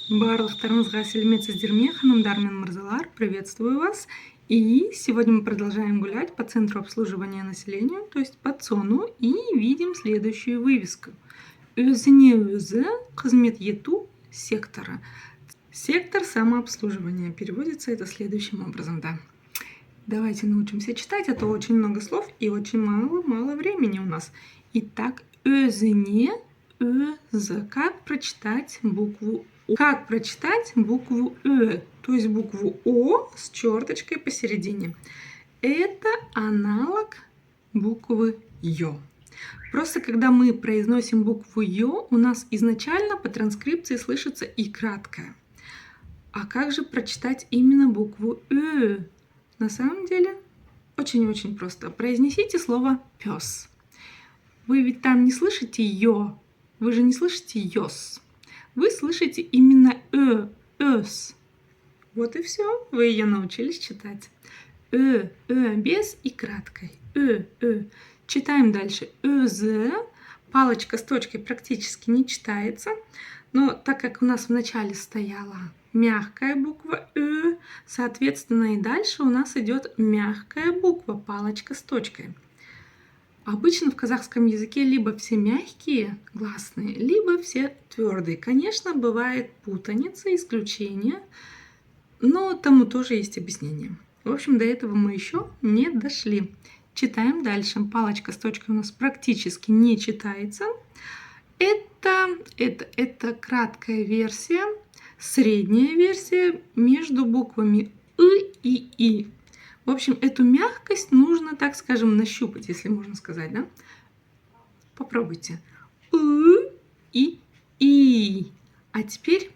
Барлықтарыңызға сәлеметсіздер ме? Ханымдар мен мырзалар, приветствую вас. И сегодня мы продолжаем гулять по центру обслуживания населения, то есть по ЦОНу, и видим следующую вывеску. Өзіне өзі қызмет ету сектора. Сектор самообслуживания. Переводится это следующим образом, да. Давайте научимся читать, а то очень много слов и очень мало времени у нас. Итак, өзіне өзі. Как прочитать букву О? Как прочитать букву Ö, то есть букву О с черточкой посередине? Это аналог буквы Ё. Просто когда мы произносим букву Ё, у нас изначально по транскрипции слышится и краткое. А как же прочитать именно букву Ö? На самом деле очень-очень просто. Произнесите слово пес. Вы ведь там не слышите Ё, вы же не слышите Ёс. Вы слышите именно Өс. Вот и все, вы ее научились читать. Без и краткой. Читаем дальше. Өзі. Палочка с точкой практически не читается, но так как у нас в начале стояла мягкая буква Ö, соответственно и дальше у нас идет мягкая буква, палочка с точкой. Обычно в казахском языке либо все мягкие гласные, либо все твердые. Конечно, бывает путаница, исключения, но тому тоже есть объяснение. В общем, до этого мы еще не дошли. Читаем дальше. Палочка с точкой у нас практически не читается. Это краткая версия, средняя версия между буквами и И. В общем, эту мягкость нужно, так скажем, нащупать, если можно сказать, да? Попробуйте. И. А теперь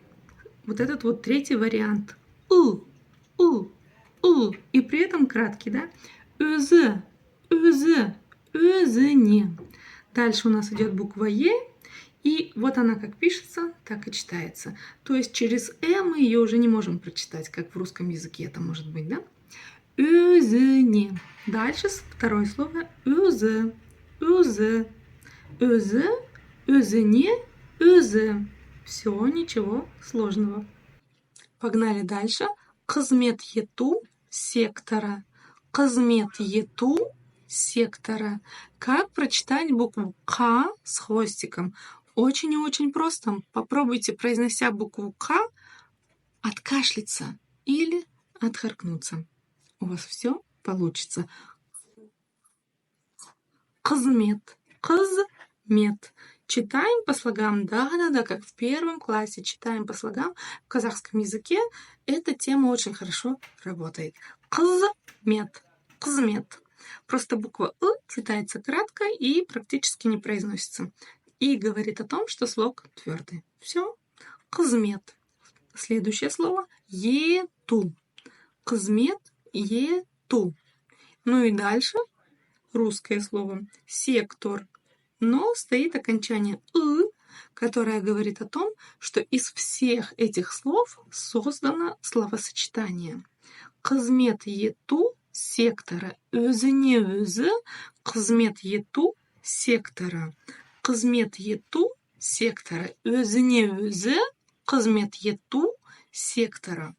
вот этот вот третий вариант. И при этом краткий, да? Өзіне. Дальше у нас идет буква Е, и вот она как пишется, так и читается. То есть через мы ее уже не можем прочитать, как в русском языке это может быть, да? Өзіне. Дальше второе слово өзі. Өзіне, өзі. Все, ничего сложного. Погнали дальше. Қызмет ету сектора. Қызмет ету сектора. Как прочитать букву К с хвостиком? Очень и очень просто. Попробуйте, произнося букву К, откашляться или отхаркнуться. У вас все получится. Қызмет. Қызмет. Читаем по слогам. Да, как в первом классе. Читаем по слогам. В казахском языке эта тема очень хорошо работает. Қызмет. Қызмет. Просто буква читается кратко и практически не произносится. И говорит о том, что слог твердый. Все. Қызмет. Следующее слово ету. Қызмет ету. Ну и дальше русское слово сектор. Но стоит окончание которое говорит о том, что из всех этих слов создано словосочетание. Қызмет ету сектора. Өзіне өзі қызмет ету сектора. Қызмет ету сектора. Өзіне өзі қызмет ету сектора.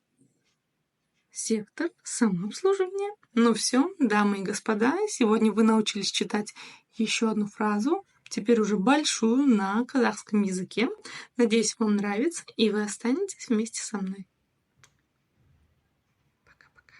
Сектор самообслуживания. Ну все, дамы и господа, сегодня вы научились читать еще одну фразу, теперь уже большую на казахском языке. Надеюсь, вам нравится, и вы останетесь вместе со мной. Пока-пока.